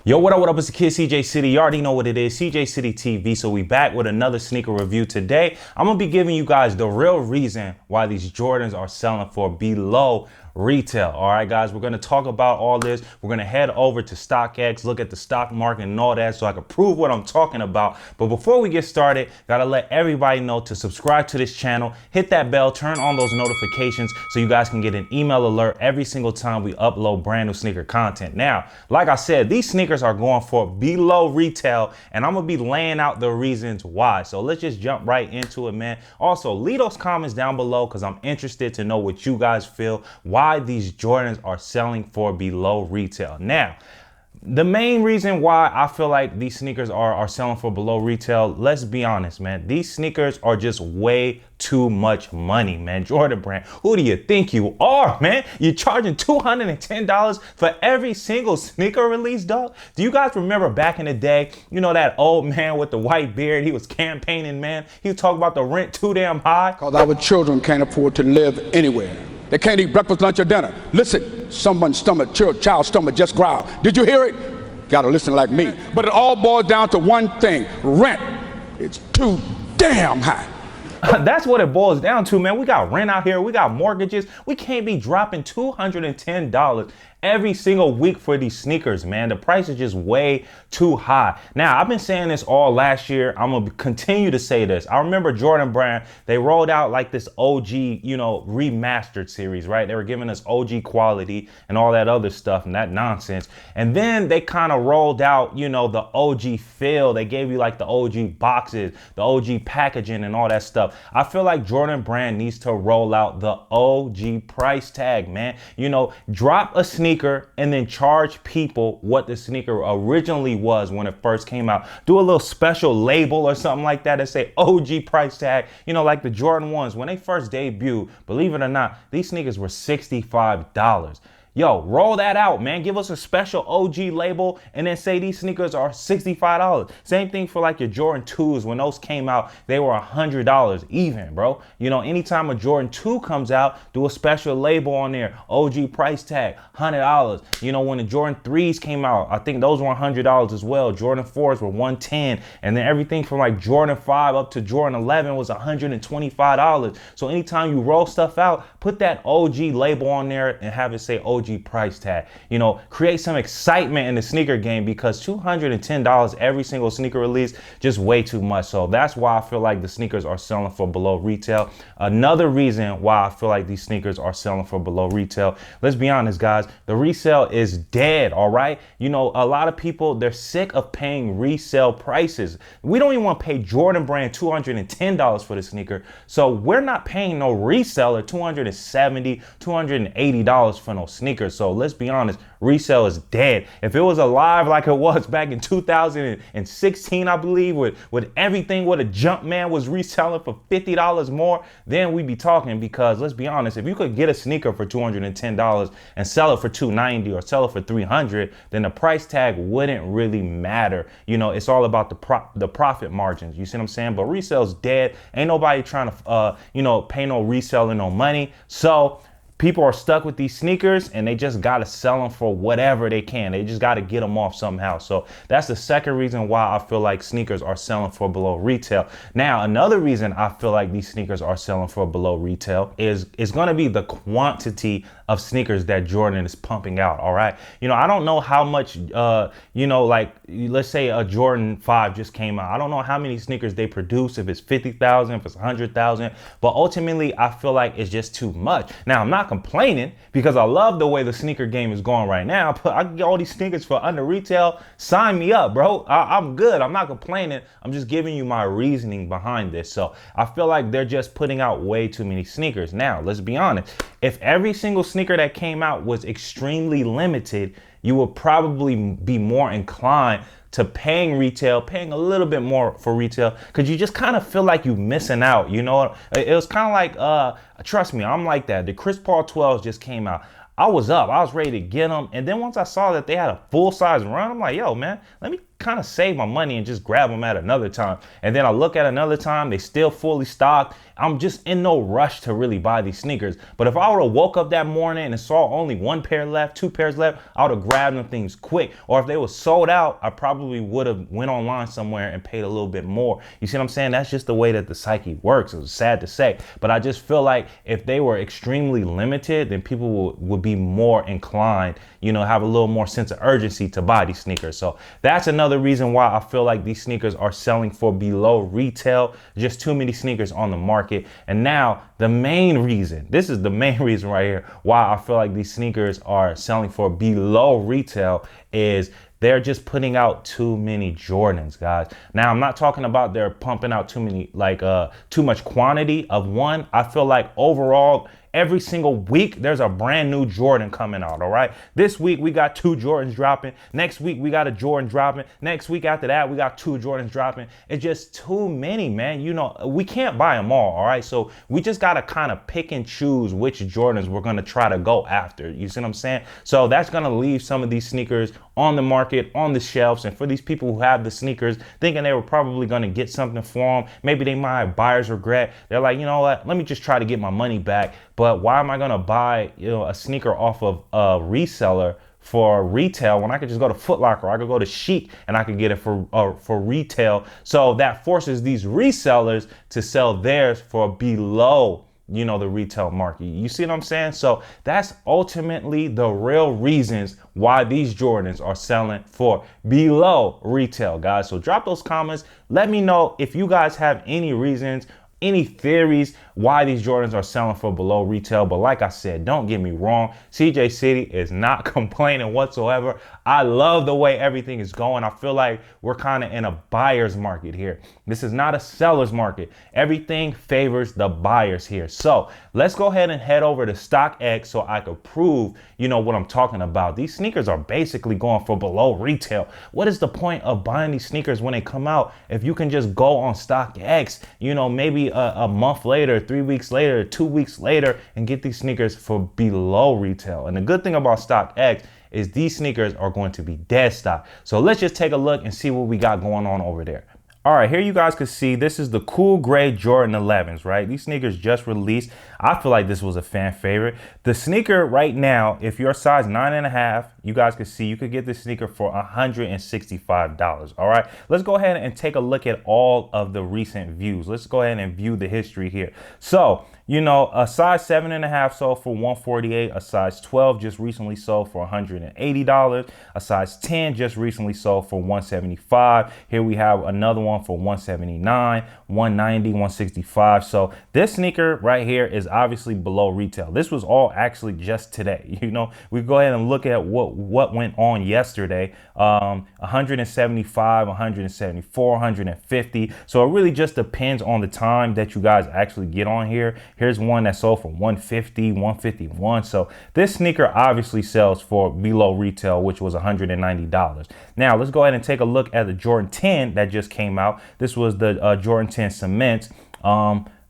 Yo, what up? It's the kid CJ City. You already know what it is, CJ City TV. So we back with another sneaker review today. I'm gonna be giving you guys the real reason why these Jordans are selling for below retail. All right, guys, we're gonna talk about all this. We're gonna head over to StockX, look at the stock market and all that so I can prove what I'm talking about. But before we get started, gotta let everybody know to subscribe to this channel, hit that bell, turn on those notifications so you guys can get an email alert every single time we upload brand new sneaker content. Now, like I said, these sneakers are going for below retail, and I'm gonna be laying out the reasons why. So let's just jump right into it, man. Also, leave those comments down below because I'm interested to know what you guys feel, why these Jordans are selling for below retail. Now, the main reason why I feel like these sneakers are selling for below retail, let's be honest, man. These sneakers are just way too much money, man. Jordan Brand, who do you think you are, man? You're charging $210 for every single sneaker release, dog? Do you guys remember back in the day, you know, that old man with the white beard? He was campaigning, man. He was talking about the rent too damn high. Because our children can't afford to live anywhere. They can't eat breakfast, lunch, or dinner. Listen, someone's stomach, child's stomach just growled. Did you hear it? Gotta listen like me. But it all boils down to one thing: rent. It's too damn high. That's what it boils down to, man. We got rent out here. We got mortgages. We can't be dropping $210 every single week for these sneakers, man. The price is just way too high. Now, I've been saying this all last year. I'm gonna continue to say this. I remember Jordan Brand, they rolled out like this OG, you know, remastered series, right? They were giving us OG quality and all that other stuff and that nonsense. And then they kind of rolled out, you know, the OG feel. They gave you like the OG boxes, the OG packaging and all that stuff. I feel like Jordan Brand needs to roll out the OG price tag, man. You know, drop a sneaker and then charge people what the sneaker originally was when it first came out. Do a little special label or something like that and say OG price tag, you know, like the Jordan 1s. When they first debuted, believe it or not, these sneakers were $65. Yo, roll that out, man. Give us a special OG label and then say these sneakers are $65. Same thing for like your Jordan 2s. When those came out, they were $100 even, bro. You know, anytime a Jordan 2 comes out, do a special label on there. OG price tag, $100. You know, when the Jordan 3s came out, I think those were $100 as well. Jordan 4s were $110. And then everything from like Jordan 5 up to Jordan 11 was $125. So anytime you roll stuff out, put that OG label on there and have it say OG price tag. You know, create some excitement in the sneaker game, because $210 every single sneaker release, just way too much. So that's why I feel like the sneakers are selling for below retail. Another reason why I feel like these sneakers are selling for below retail, let's be honest, guys, the resale is dead. All right, you know, a lot of people, they're sick of paying resale prices. We don't even want to pay Jordan Brand $210 for the sneaker, so we're not paying no reseller $270, $280 for no sneaker. So let's be honest, resale is dead. If it was alive like it was back in 2016, I believe, with everything what a Jumpman was reselling for $50 more, then we'd be talking. Because let's be honest, if you could get a sneaker for $210 and sell it for $290 or sell it for $300, then the price tag wouldn't really matter. You know, it's all about the profit margins. You see what I'm saying? But resale's dead. Ain't nobody trying to you know, pay no reseller no money. So people are stuck with these sneakers and they just got to sell them for whatever they can. They just got to get them off somehow. So that's the second reason why I feel like sneakers are selling for below retail. Now, another reason I feel like these sneakers are selling for below retail is going to be the quantity of sneakers that Jordan is pumping out. All right. You know, I don't know how much, you know, like let's say a Jordan 5 just came out. I don't know how many sneakers they produce, if it's 50,000, if it's 100,000, but ultimately I feel like it's just too much. Now, I'm not complaining because I love the way the sneaker game is going right now, but I can get all these sneakers for under retail. Sign me up, bro. I'm good. I'm not complaining. I'm just giving you my reasoning behind this. So I feel like they're just putting out way too many sneakers. Now, let's be honest. If every single sneaker that came out was extremely limited, you would probably be more inclined to paying retail, paying a little bit more for retail, because you just kind of feel like you're missing out. You know, it was kind of like, trust me, I'm like that. The Chris Paul 12s just came out. I was ready to get them. And then once I saw that they had a full size run, I'm like, yo, man, let me kind of save my money and just grab them at another time. And then I look at another time, they still fully stocked. I'm just in no rush to really buy these sneakers. But if I would have woke up that morning and saw only one pair left, two pairs left, I would have grabbed them things quick. Or if they were sold out, I probably would have went online somewhere and paid a little bit more. You see what I'm saying? That's just the way that the psyche works. It was sad to say, but I just feel like if they were extremely limited, then people would be more inclined, have a little more sense of urgency to buy these sneakers. So that's another reason why I feel like these sneakers are selling for below retail. Just too many sneakers on the market. And now the main reason, this is the main reason right here, why I feel like these sneakers are selling for below retail is they're just putting out too many Jordans, guys. Now, I'm not talking about they're pumping out too many, too much quantity of one. I feel like overall, every single week, there's a brand new Jordan coming out, all right? This week, we got 2 Jordans dropping. Next week, we got a Jordan dropping. Next week after that, we got 2 Jordans dropping. It's just too many, man. We can't buy them all right? So we just got to kind of pick and choose which Jordans we're going to try to go after. You see what I'm saying? So that's going to leave some of these sneakers on the market, on the shelves. And for these people who have the sneakers, thinking they were probably going to get something for them, maybe they might have buyer's regret. They're like, you know what? Let me just try to get my money back. But why am I going to buy, a sneaker off of a reseller for retail when I could just go to Foot Locker, I could go to Chic and I could get it for retail? So that forces these resellers to sell theirs for below, the retail market. You see what I'm saying? So that's ultimately the real reasons why these Jordans are selling for below retail, guys. So drop those comments. Let me know if you guys have any reasons, any theories why these Jordans are selling for below retail. But like I said, don't get me wrong, CJ City is not complaining whatsoever. I love the way everything is going. I feel like we're kind of in a buyer's market here. This is not a seller's market. Everything favors the buyers here. So let's go ahead and head over to StockX so I could prove, what I'm talking about. These sneakers are basically going for below retail. What is the point of buying these sneakers when they come out if you can just go on StockX, maybe a month later, 3 weeks later, 2 weeks later, and get these sneakers for below retail? And the good thing about StockX is these sneakers are going to be dead stock. So let's just take a look and see what we got going on over there. All right, here you guys can see this is the cool gray Jordan 11s, right? These sneakers just released. I feel like this was a fan favorite. The sneaker right now, if you're size 9.5, you guys can see you could get this sneaker for $165. All right, let's go ahead and take a look at all of the recent views. Let's go ahead and view the history here. So, a size 7.5 sold for $148. A size 12 just recently sold for $180. A size 10 just recently sold for $175. Here we have another one for $179, $190, $165. So this sneaker right here is obviously below retail. This was all actually just today. We go ahead and look at what went on yesterday. 175, 174, 150. So it really just depends on the time that you guys actually get on here. Here's one that sold for 150, 151. So this sneaker obviously sells for below retail, which was $190. Now let's go ahead and take a look at the Jordan 10 that just came out. This was the Jordan 10 Cement.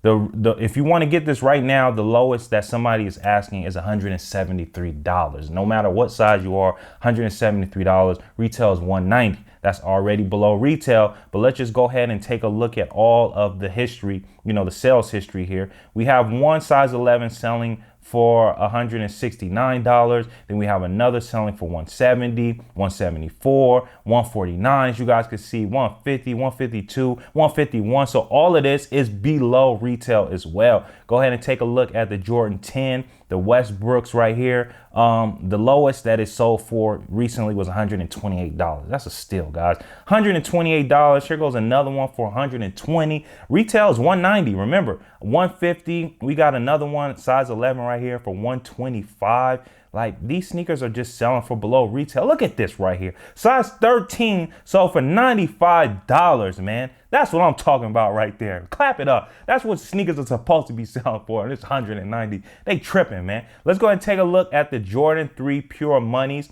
If you want to get this right now, the lowest that somebody is asking is $173. No matter what size you are, $173. Retail is $190. That's already below retail. But let's just go ahead and take a look at all of the history, the sales history here. We have one size 11 selling for $169. Then we have another selling for $170, $174, $149. As you guys can see, $150, $152, $151. So all of this is below retail as well. Go ahead and take a look at the Jordan 10, the Westbrooks right here. The lowest that is sold for recently was $128. That's a steal, guys. $128. Here goes another one for $120. Retail is $190. Remember, $150. We got another one, size 11 right here for $125. Like, these sneakers are just selling for below retail. Look at this right here. Size 13 sold for $95, man. That's what I'm talking about right there. Clap it up. That's what sneakers are supposed to be selling for. And it's $190. They tripping, man. Let's go ahead and take a look at the Jordan 3 Pure Moneys.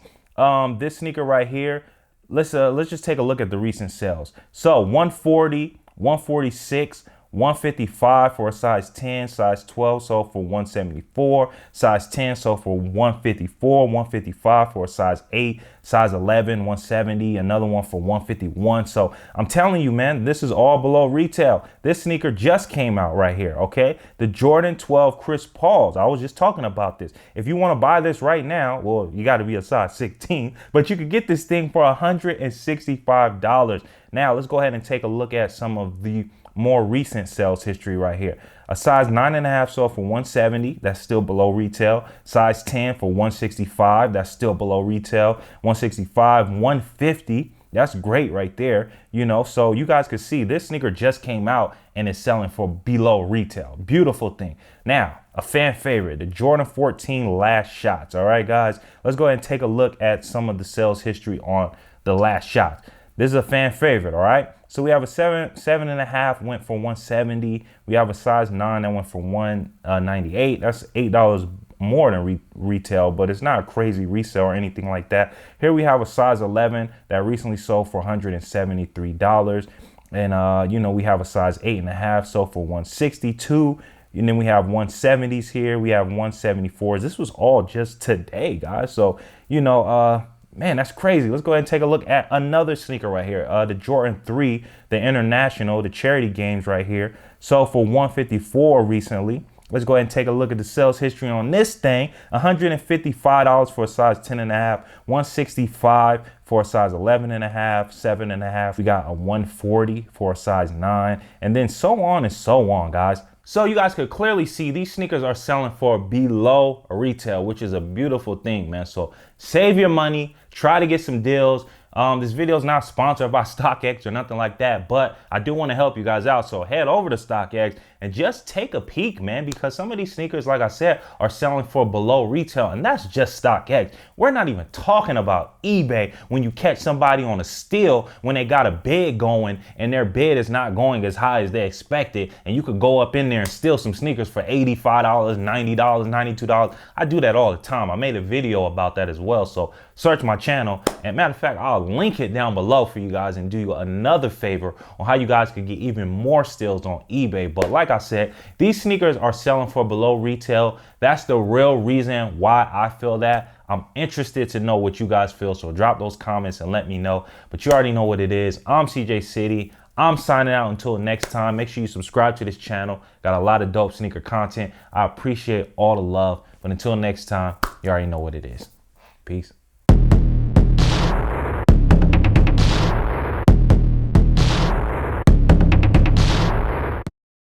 This sneaker right here. Let's just take a look at the recent sales. So 140, 146, 155 for a size 10, size 12 sold for 174, size 10 sold for 154, 155 for a size 8, size 11, 170, another one for 151. So I'm telling you, man, this is all below retail. This sneaker just came out right here, okay? The Jordan 12 Chris Pauls. I was just talking about this. If you want to buy this right now, well, you got to be a size 16, but you could get this thing for $165. Now, let's go ahead and take a look at some of the more recent sales history right here. A size 9.5 sold for 170. That's still below retail. Size 10 for 165. That's still below retail. 165, 150. That's great right there. You know, so you guys can see this sneaker just came out and is selling for below retail. Beautiful thing. Now, a fan favorite, the Jordan 14 Last Shots. All right, guys, let's go ahead and take a look at some of the sales history on the Last Shots. This is a fan favorite, all right? So we have a 7.5 went for 170. We have a size 9 that went for 198. That's $8 more than retail, but it's not a crazy resale or anything like that. Here we have a size 11 that recently sold for $173. And, you know, we have a size 8.5 sold for 162. And then we have 170s here. We have 174s. This was all just today, guys. So, you know, man, that's crazy. Let's go ahead and take a look at another sneaker right here. The Jordan 3, the International, the charity games right here. Sold for 154 recently. Let's go ahead and take a look at the sales history on this thing. $155 for a size 10.5, 165 for a size 11.5, 7.5. We got a 140 for a size 9, and then so on and so on, guys. So you guys could clearly see these sneakers are selling for below retail, which is a beautiful thing, man. So save your money, try to get some deals. This video is not sponsored by StockX or nothing like that, but I do want to help you guys out. So head over to StockX and just take a peek, man, because some of these sneakers, like I said, are selling for below retail, and that's just StockX. We're not even talking about eBay when you catch somebody on a steal when they got a bid going and their bid is not going as high as they expected, and you could go up in there and steal some sneakers for $85, $90, $92. I do that all the time. I made a video about that as well, so search my channel. And matter of fact, I'll link it down below for you guys and do you another favor on how you guys can get even more steals on eBay. But like I said, these sneakers are selling for below retail. That's the real reason why I feel that. I'm interested to know what you guys feel, so drop those comments and let me know. But you already know what it is. I'm CJ City. I'm signing out until next time. Make sure you subscribe to this channel. Got a lot of dope sneaker content. I appreciate all the love. But until next time, you already know what it is. Peace.